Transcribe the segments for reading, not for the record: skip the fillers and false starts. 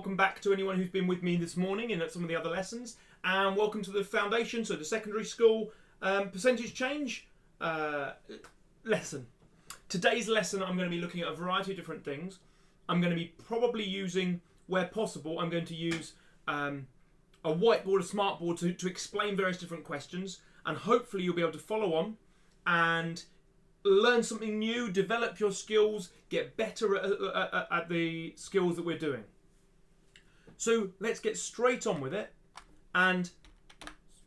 welcome back to anyone who's been with me this morning in some of the other lessons, and welcome to the foundation, so the secondary school percentage change lesson. Today's lesson, I'm going to be looking at a variety of different things. I'm going to be probably using, where possible, I'm going to use a whiteboard, a smartboard to explain various different questions, and hopefully you'll be able to follow on and learn something new, develop your skills, get better at the skills that we're doing. So let's get straight on with it and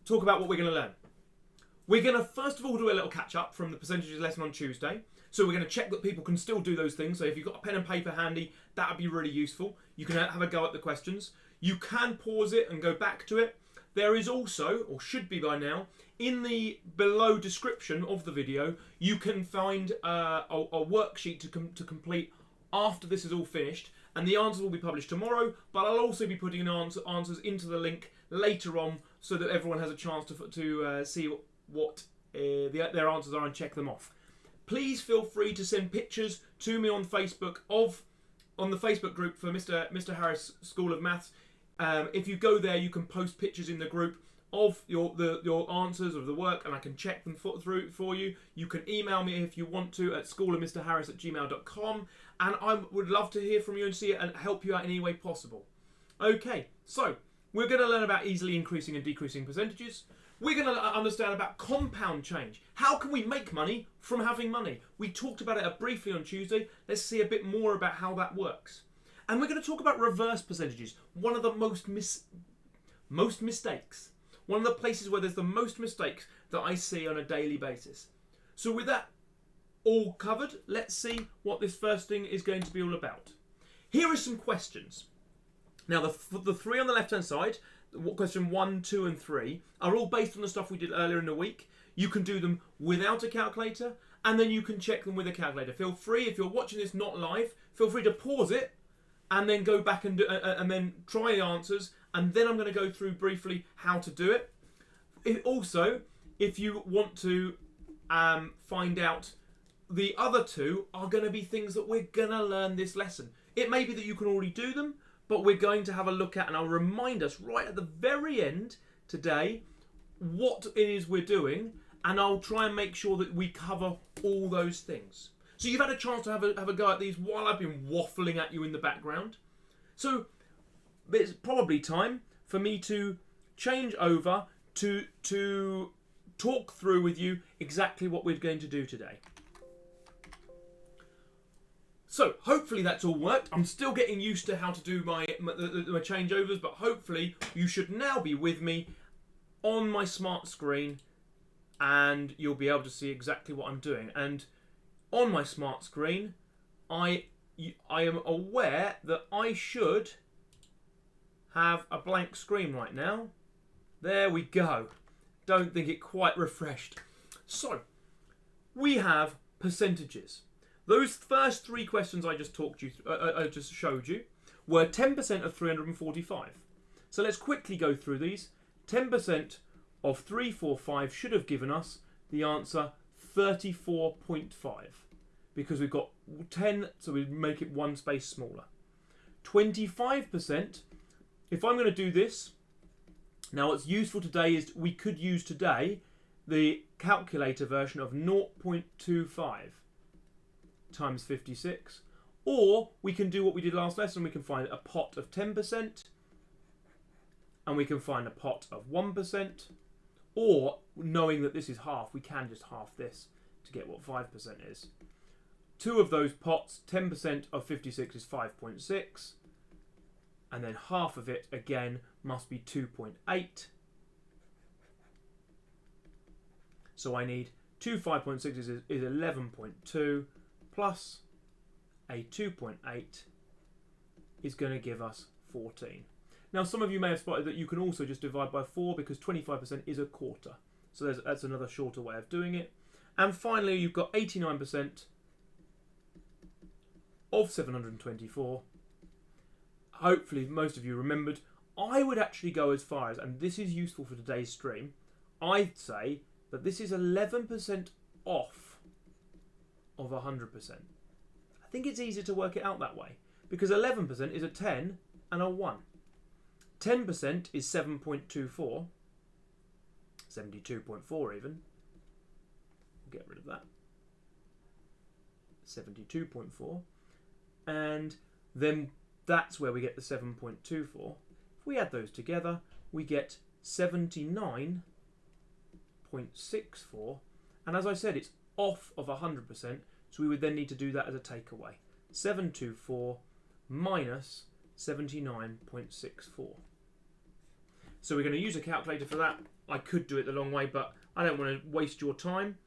talk about what we're going to learn. We're going to first of all do a little catch up from the percentages lesson on Tuesday. So we're going to check that people can still do those things. So if you've got a pen and paper handy, that would be really useful. You can have a go at the questions. You can pause it and go back to it. There is also, or should be by now, in the below description of the video, you can find a worksheet to complete after this is all finished. And the answers will be published tomorrow, but I'll also be putting answers into the link later on so that everyone has a chance to see what their answers are and check them off. Please feel free to send pictures to me on Facebook on the Facebook group for Mr. Harris School of Maths. If you go there, you can post pictures in the group of your answers of the work, and I can check them for you. You can email me if you want to at schoolofmrharris@gmail.com, and I would love to hear from you and see it and help you out in any way possible. Okay, so we're going to learn about easily increasing and decreasing percentages. We're going to understand about compound change. How can we make money from having money? We talked about it briefly on Tuesday. Let's see a bit more about how that works. And we're going to talk about reverse percentages, one of the most mistakes. One of the places where there's the most mistakes that I see on a daily basis. So with that all covered, let's see what this first thing is going to be all about. Here are some questions. Now the three on the left hand side, question 1, 2 and 3, are all based on the stuff we did earlier in the week. You can do them without a calculator, and then you can check them with a calculator. Feel free, if you're watching this not live, feel free to pause it and then go back and then try the answers, and then I'm going to go through briefly how to do it. Also, if you want to find out, the other two are going to be things that we're going to learn this lesson. It may be that you can already do them, but we're going to have a look at, and I'll remind us right at the very end today what it is we're doing, and I'll try and make sure that we cover all those things. So you've had a chance to have a go at these while I've been waffling at you in the background. So it's probably time for me to change over to talk through with you exactly what we're going to do today. So hopefully that's all worked. I'm still getting used to how to do my changeovers, but hopefully you should now be with me on my smart screen and you'll be able to see exactly what I'm doing. And on my smart screen, I am aware that I should have a blank screen right now. There we go. Don't think it quite refreshed. So, we have percentages. Those first three questions I just just showed you were 10% of 345. So let's quickly go through these. 10% of 345 should have given us the answer 34.5, because we've got 10, so we make it one space smaller. 25%, if I'm going to do this, now what's useful today is we could use today the calculator version of 0.25 times 56, or we can do what we did last lesson. We can find a pot of 10%, and we can find a pot of 1%, or knowing that this is half, we can just half this to get what 5% is. Two of those pots, 10% of 56 is 5.6, and then half of it again must be 2.8. So I need 5.6 is 11.2 plus a 2.8 is going to give us 14. Now some of you may have spotted that you can also just divide by 4 because 25% is a quarter. So that's another shorter way of doing it. And finally you've got 89% of 724. Hopefully most of you remembered. I would actually go as far as, and this is useful for today's stream, I'd say that this is 11% off of 100%. I think it's easier to work it out that way, because 11% is a 10 and a 1. 10% is 7.24. 72.4 even. Get rid of that. 72.4. And then that's where we get the 7.24. If we add those together, we get 79.64. And as I said, it's off of 100%, so we would then need to do that as a takeaway. 724 minus 79.64. So we're going to use a calculator for that. I could do it the long way, but I don't want to waste your time.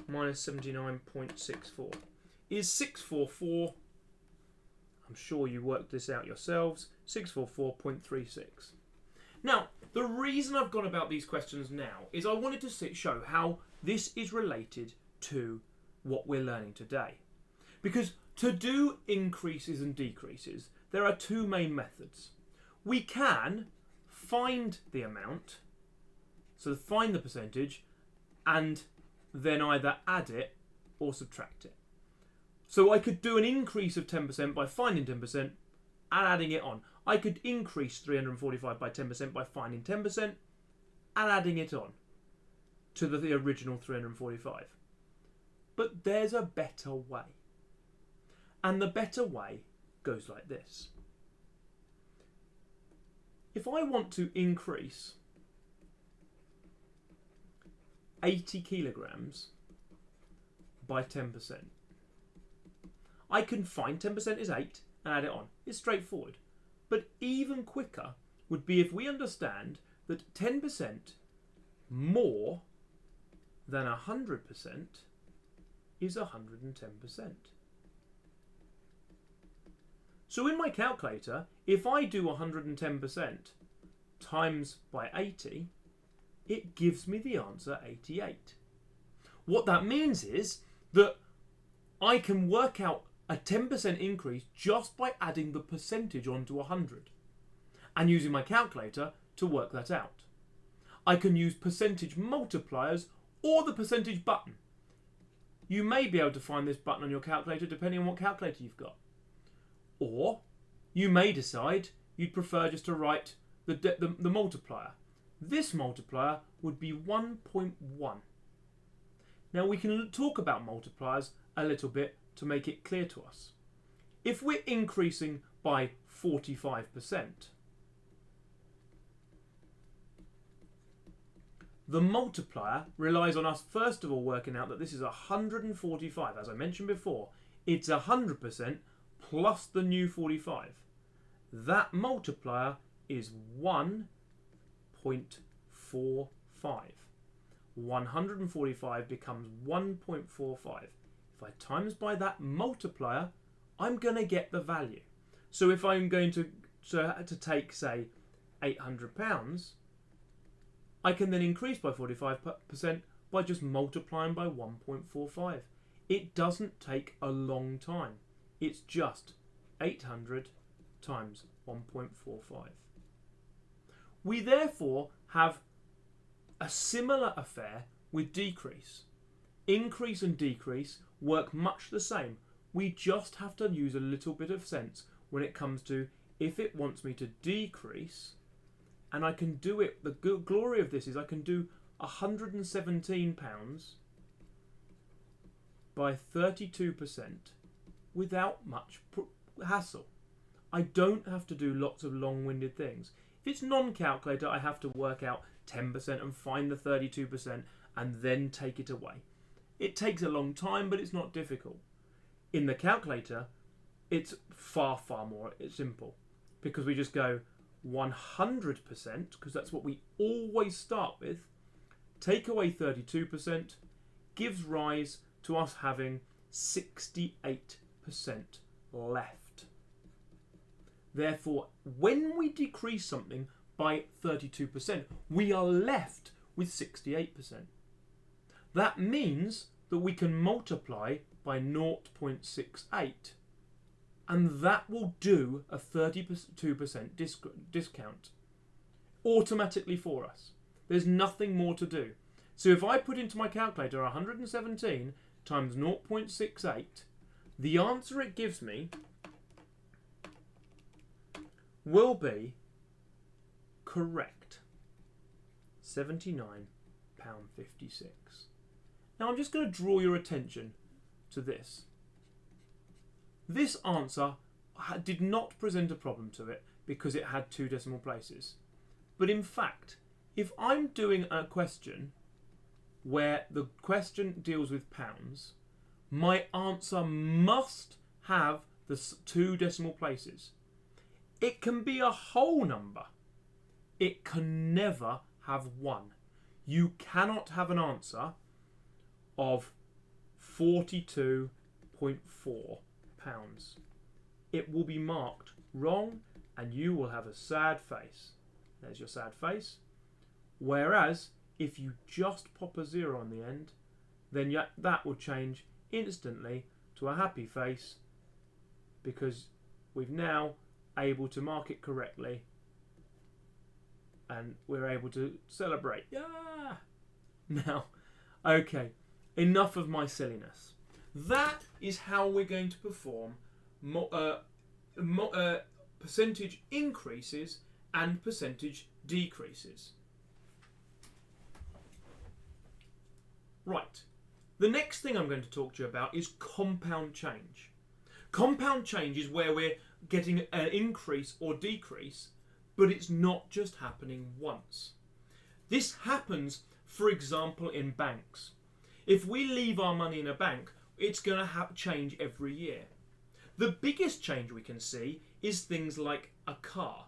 Minus 79.64 is 644. I'm sure you worked this out yourselves. 644.36. Now, the reason I've gone about these questions now is I wanted to show how this is related to what we're learning today. Because to do increases and decreases, there are two main methods. We can find the amount, so find the percentage, and then either add it or subtract it. So I could do an increase of 10% by finding 10% and adding it on. I could increase 345 by 10% by finding 10% and adding it on to the original 345. But there's a better way. And the better way goes like this. If I want to increase 80 kilograms by 10%, I can find 10% is 8 and add it on. It's straightforward. But even quicker would be if we understand that 10% more than 100% is 110%. So in my calculator, if I do 110% times by 80, it gives me the answer 88. What that means is that I can work out a 10% increase just by adding the percentage onto 100 and using my calculator to work that out. I can use percentage multipliers or the percentage button. You may be able to find this button on your calculator depending on what calculator you've got. Or you may decide you'd prefer just to write the multiplier. This multiplier would be 1.1. Now we can talk about multipliers a little bit to make it clear to us. If we're increasing by 45%, the multiplier relies on us first of all working out that this is 145. As I mentioned before, it's 100% plus the new 45. That multiplier is 1.45. 145 becomes 1.45. If I times by that multiplier, I'm going to get the value. So if I'm going to take, say, £800, I can then increase by 45% by just multiplying by 1.45. It doesn't take a long time. It's just 800 times 1.45. We therefore have a similar affair with decrease. Increase and decrease work much the same. We just have to use a little bit of sense when it comes to if it wants me to decrease, and I can do it. The glory of this is I can do £117 by 32% without much hassle. I don't have to do lots of long-winded things. If it's non-calculator, I have to work out 10% and find the 32% and then take it away. It takes a long time, but it's not difficult. In the calculator, it's far, far more simple because we just go 100%, because that's what we always start with, take away 32%, gives rise to us having 68% left. Therefore, when we decrease something by 32%, we are left with 68%. That means that we can multiply by 0.68, and that will do a 32% discount automatically for us. There's nothing more to do. So if I put into my calculator 117 times 0.68, the answer it gives me will be correct. £79.56. Now I'm just going to draw your attention to this. This answer did not present a problem to it because it had 2 decimal places. But in fact, if I'm doing a question where the question deals with pounds, my answer must have the 2 decimal places. It can be a whole number. It can never have 1. You cannot have an answer of £42.4. It will be marked wrong and you will have a sad face. There's your sad face. Whereas if you just pop a 0 on the end, then that will change instantly to a happy face because we've now able to mark it correctly and we're able to celebrate. Yeah. Now, okay, enough of my silliness. That is how we're going to perform percentage increases and percentage decreases. Right. The next thing I'm going to talk to you about is compound change. Compound change is where we're getting an increase or decrease, but it's not just happening once. This happens, for example, in banks. If we leave our money in a bank, it's going to change every year. The biggest change we can see is things like a car.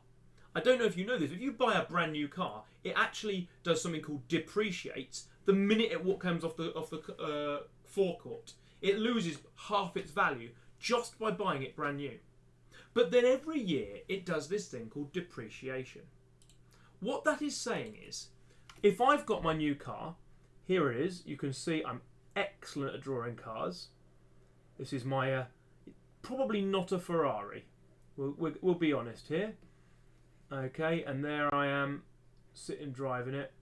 I don't know if you know this, if you buy a brand new car, it actually does something called depreciates the minute it comes off the forecourt. It loses half its value just by buying it brand new. But then every year it does this thing called depreciation. What that is saying is, if I've got my new car, here it is, you can see I'm excellent at drawing cars. This is my, probably not a Ferrari. We'll be honest here. Okay, and there I am, sitting driving it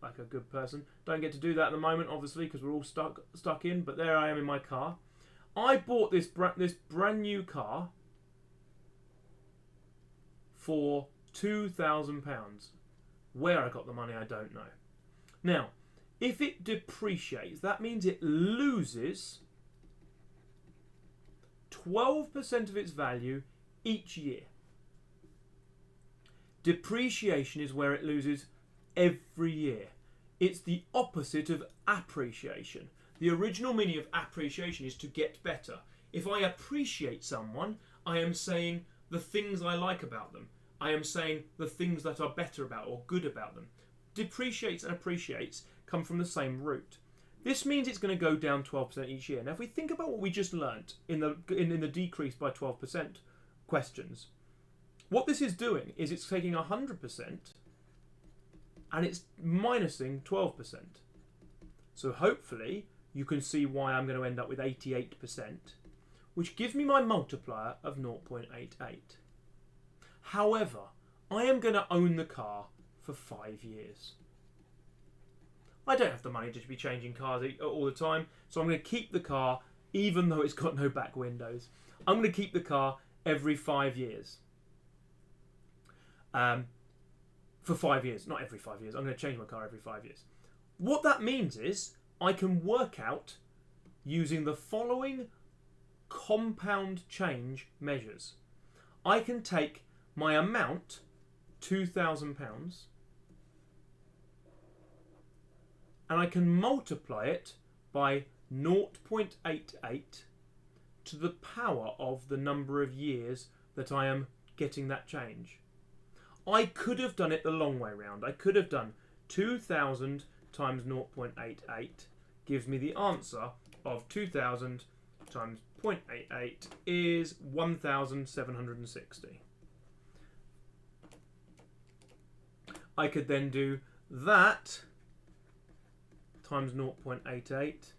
like a good person. Don't get to do that at the moment, obviously, because we're all stuck in. But there I am in my car. I bought this brand new car for £2,000. Where I got the money, I don't know. Now, if it depreciates, that means it loses 12% of its value each year. Depreciation is where it loses every year. It's the opposite of appreciation. The original meaning of appreciation is to get better. If I appreciate someone, I am saying the things I like about them. I am saying the things that are better about or good about them. Depreciates and appreciates come from the same root. This means it's going to go down 12% each year. Now, if we think about what we just learnt in the decrease by 12% questions, what this is doing is it's taking 100% and it's minusing 12%. So hopefully you can see why I'm going to end up with 88%, which gives me my multiplier of 0.88. However, I am going to own the car for 5 years. I don't have the money to be changing cars all the time, so I'm going to keep the car even though it's got no back windows. I'm going to keep the car every 5 years. For 5 years, not every 5 years. I'm going to change my car every 5 years. What that means is I can work out using the following compound change measures. I can take my amount, £2,000, and I can multiply it by 0.88 to the power of the number of years that I am getting that change. I could have done it the long way round. I could have done 2,000 times 0.88 gives me the answer of 2,000 times 0.88 is 1,760. I could then do that times 0.88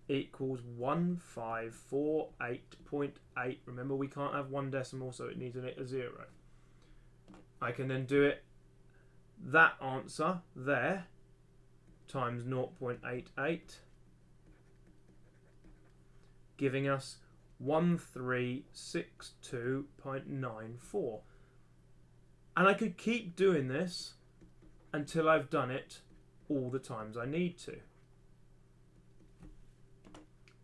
equals 1548.8. Remember, we can't have one decimal, so it needs a 0. I can then do it, that answer there, times 0.88, giving us 1362.94. And I could keep doing this until I've done it all the times I need to.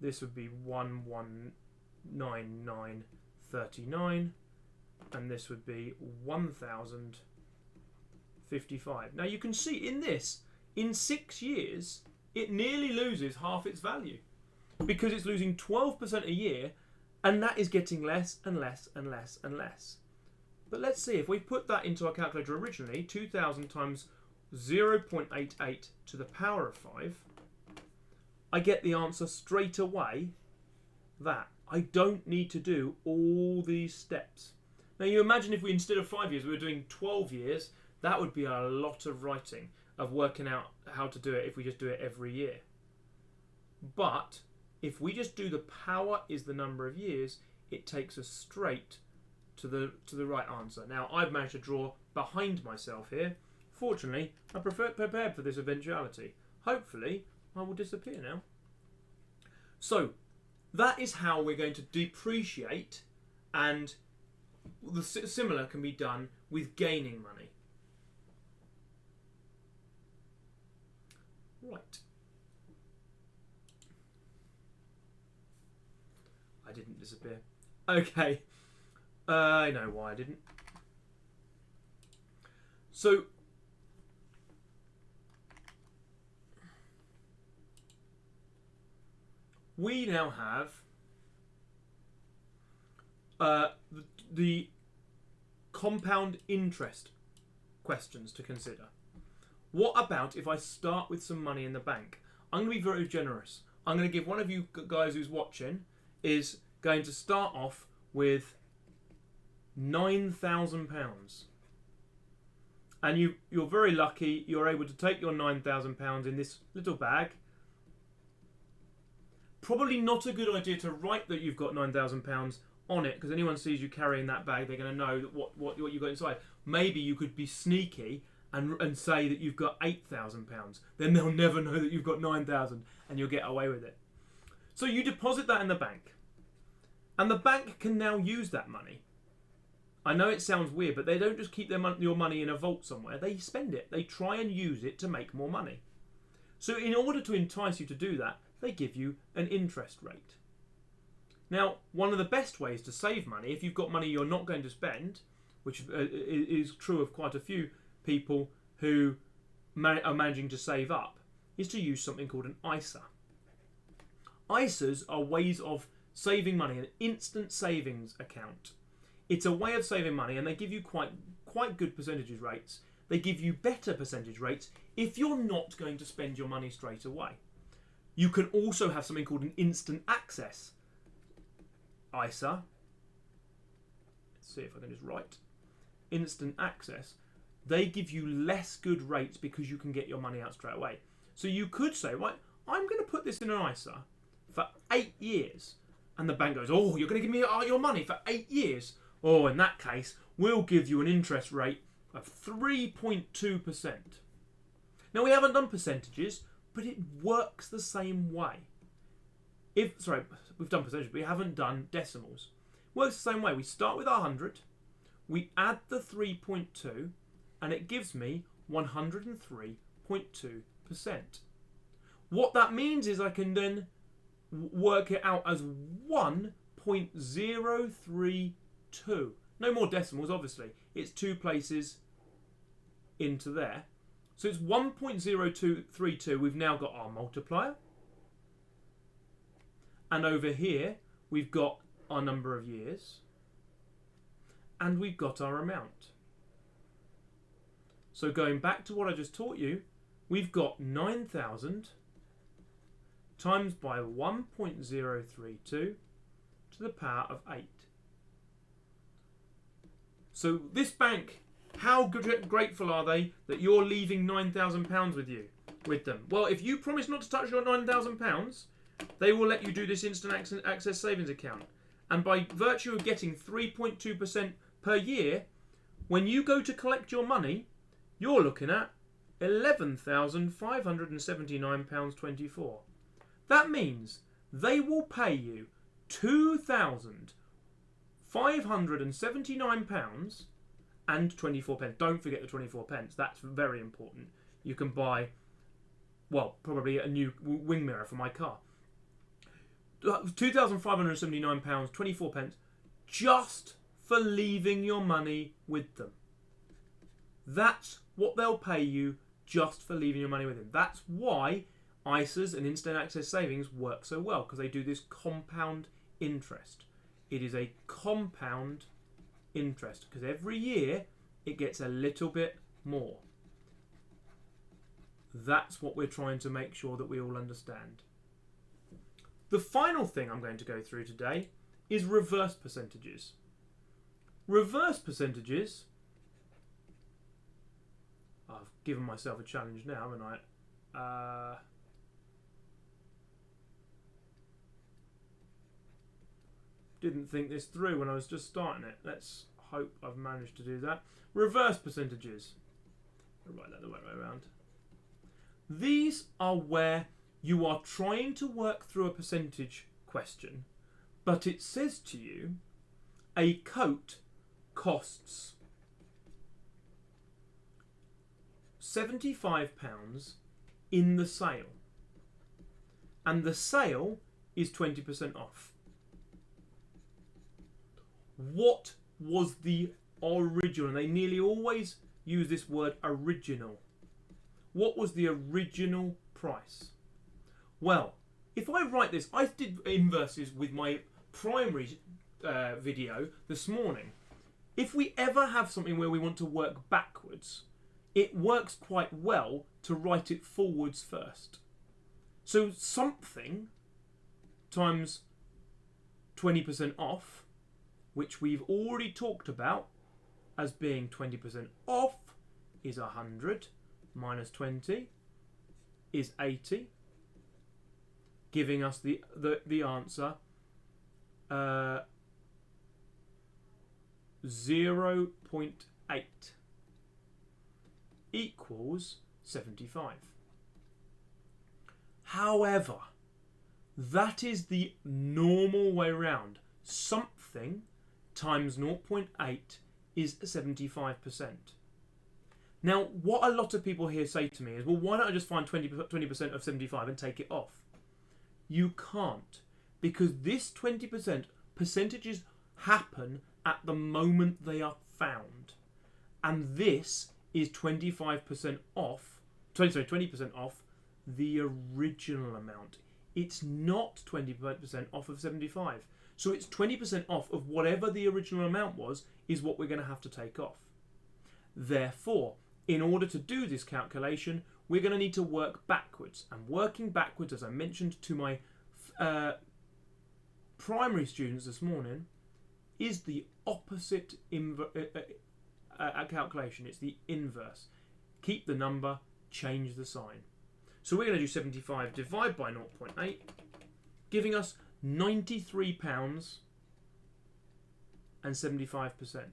This would be 119939, and this would be 1055. Now you can see in this, in 6 years, it nearly loses half its value because it's losing 12% a year, and that is getting less and less and less and less. But let's see, if we put that into our calculator originally, 2000 times 0.88 to the power of 5, I get the answer straight away, that. I don't need to do all these steps. Now you imagine if we, instead of 5 years, we were doing 12 years, that would be a lot of writing, of working out how to do it if we just do it every year. But if we just do the power is the number of years, it takes us straight to the right answer. Now I've managed to draw behind myself here. Fortunately, I'm prepared for this eventuality. Hopefully, I will disappear now. So, that is how we're going to depreciate, and the similar can be done with gaining money. Right. I didn't disappear. Okay. I know why I didn't. So, we now have the compound interest questions to consider. What about if I start with some money in the bank? I'm going to be very generous. I'm going to give one of you guys who's watching is going to start off with £9,000. And you're very lucky you're able to take your £9,000 in this little bag. Probably not a good idea to write that you've got £9,000 on it, because anyone sees you carrying that bag, they're going to know that what you've got inside. Maybe you could be sneaky and say that you've got £8,000. Then they'll never know that you've got 9,000, and you'll get away with it. So you deposit that in the bank, and the bank can now use that money. I know it sounds weird, but they don't just keep your money in a vault somewhere. They spend it. They try and use it to make more money. So in order to entice you to do that, they give you an interest rate. Now, one of the best ways to save money, if you've got money you're not going to spend, which is true of quite a few people who are managing to save up, is to use something called an ISA. ISAs are ways of saving money, an instant savings account. It's a way of saving money, and they give you quite good percentage rates. They give you better percentage rates if you're not going to spend your money straight away. You can also have something called an instant access ISA. Let's see if I can just write. Instant access. They give you less good rates because you can get your money out straight away. So you could say, right, I'm going to put this in an ISA for 8 years. And the bank goes, oh, you're going to give me your money for 8 years? Oh, in that case, we'll give you an interest rate of 3.2%. Now, we haven't done percentages, but it works the same way. Sorry, we've done percentages, but we haven't done decimals. It works the same way. We start with 100, we add the 3.2, and it gives me 103.2%. What that means is I can then work it out as 1.032. No more decimals, obviously. It's 2 places into there. So it's 1.0232. We've now got our multiplier. And over here, we've got our number of years. And we've got our amount. So going back to what I just taught you, we've got 9,000 times by 1.032 to the power of 8. So this bank, how grateful are they that you're leaving £9,000 with them? Well, if you promise not to touch your £9,000, they will let you do this instant access savings account. And by virtue of getting 3.2% per year, when you go to collect your money, you're looking at £11,579.24. That means they will pay you £2,579 and 24 pence. Don't forget the 24 pence. That's very important. You can buy, well, probably a new wing mirror for my car. £2,579, 24 pence, just for leaving your money with them. That's what they'll pay you just for leaving your money with them. That's why ISAs and instant access savings work so well, because they do this compound interest. It is a compound interest, because every year it gets a little bit more. That's what we're trying to make sure that we all understand. The final thing I'm going to go through today is reverse percentages. Reverse percentages, I've given myself a challenge now, haven't I? Didn't think this through when I was just starting it. Let's hope I've managed to do that. Reverse percentages. I'll write that the way around. These are where you are trying to work through a percentage question, but it says to you, a coat costs £75 in the sale, and the sale is 20% off. What was the original? And they nearly always use this word original. What was the original price? Well, if I write this, I did inverses with my primary video this morning. If we ever have something where we want to work backwards, it works quite well to write it forwards first. So something times 20% off, which we've already talked about as being 20% off, is 100 minus 20 is 80, giving us the answer 0.8 equals 75. However, that is the normal way round. Something times 0.8 is 75%. Now, what a lot of people here say to me is, well, why don't I just find 20% of 75 and take it off? You can't, because this 20% percentages happen at the moment they are found. And this is 25% off, 20% off the original amount. It's not 20% off of 75. So it's 20% off of whatever the original amount was, is what we're going to have to take off. Therefore, in order to do this calculation, we're going to need to work backwards. And working backwards, as I mentioned to my primary students this morning, is the opposite calculation. It's the inverse. Keep the number, change the sign. So we're going to do 75 divided by 0.8, giving us £93 and 75%.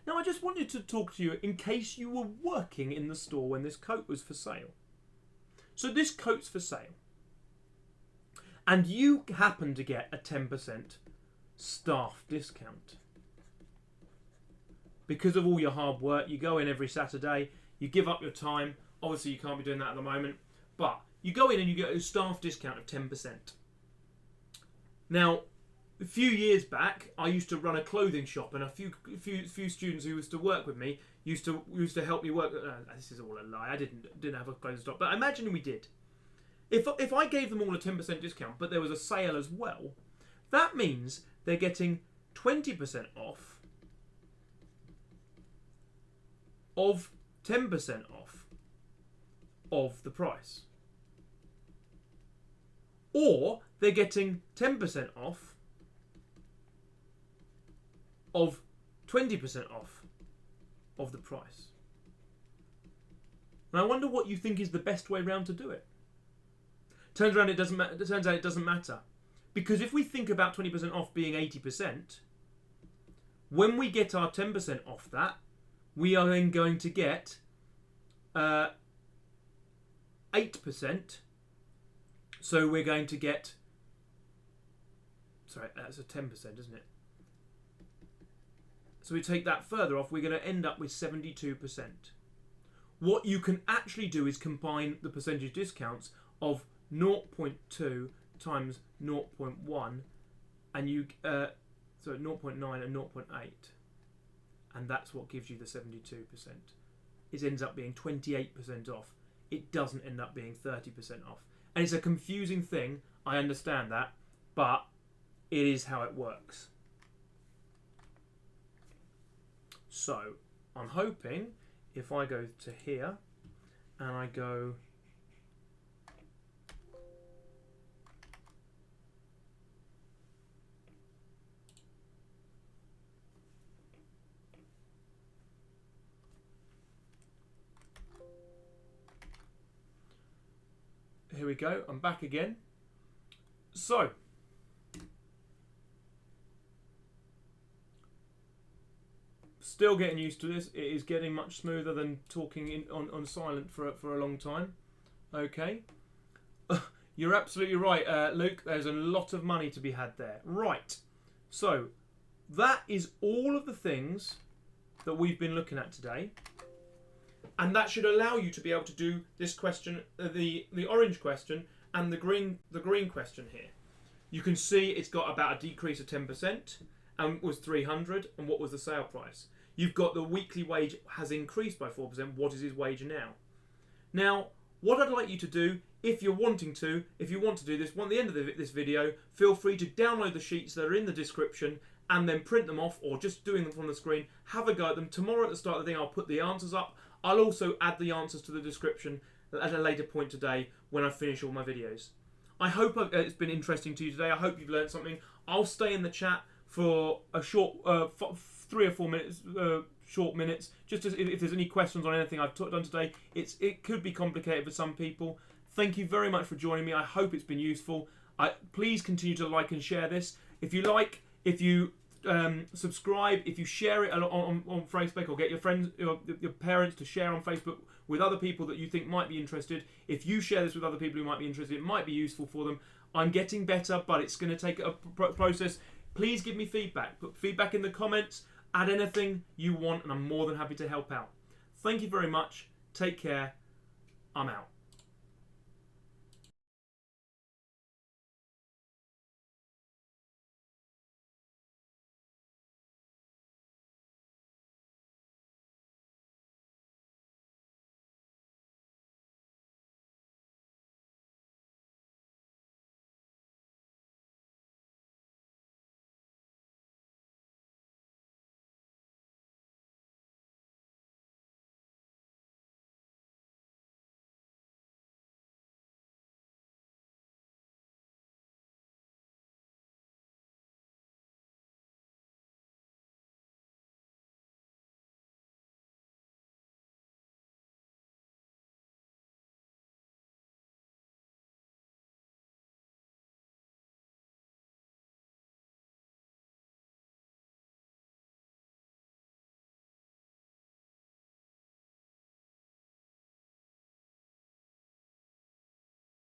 Now, I just wanted to talk to you in case you were working in the store when this coat was for sale. So this coat's for sale, and you happen to get a 10% staff discount. Because of all your hard work, you go in every Saturday, you give up your time. Obviously, you can't be doing that at the moment, but you go in and you get a staff discount of 10%. Now, a few years back, I used to run a clothing shop, and a few students who used to work with me used to help me work. This is all a lie. I didn't have a clothing shop, but imagine we did. If I gave them all a 10% discount, but there was a sale as well, that means they're getting 20% off of 10% off of the price, or they're getting 10% off of 20% off of the price. And I wonder what you think is the best way round to do it. Turns out it doesn't matter, because if we think about 20% off being 80%, when we get our 10% off that, we are then going to get 8%. So we're going to get, sorry, that's a 10%, isn't it? So we take that further off, we're going to end up with 72%. What you can actually do is combine the percentage discounts of 0.2 times 0.1 and you 0.9 and 0.8, and that's what gives you the 72%. It ends up being 28% off. It doesn't end up being 30% off. And it's a confusing thing, I understand that, but it is how it works. So I'm hoping if I go to here and I go here we go, I'm back again. So still getting used to this. It is getting much smoother than talking on silent for a long time. Okay. You're absolutely right, Luke. There's a lot of money to be had there. Right. So that is all of the things that we've been looking at today. And that should allow you to be able to do this question, the orange question and the green question here. You can see it's got about a decrease of 10% and was 300. And what was the sale price? You've got the weekly wage has increased by 4%. What is his wage now? Now, what I'd like you to do, if you want to do this, at the end of this video, feel free to download the sheets that are in the description and then print them off, or just doing them from the screen. Have a go at them. Tomorrow at the start of the thing, I'll put the answers up. I'll also add the answers to the description at a later point today when I finish all my videos. I hope it's been interesting to you today. I hope you've learned something. I'll stay in the chat for a short 3 or 4 minutes, short minutes, just as if there's any questions on anything I've done today. It could be complicated for some people. Thank you very much for joining me. I hope it's been useful. Please continue to like and share this. If you like, if you subscribe, if you share it on Facebook, or get your friends, your parents to share on Facebook with other people that you think might be interested. If you share this with other people who might be interested, it might be useful for them. I'm getting better, but it's going to take a process. Please give me feedback. Put feedback in the comments. Add anything you want, and I'm more than happy to help out. Thank you very much. Take care. I'm out.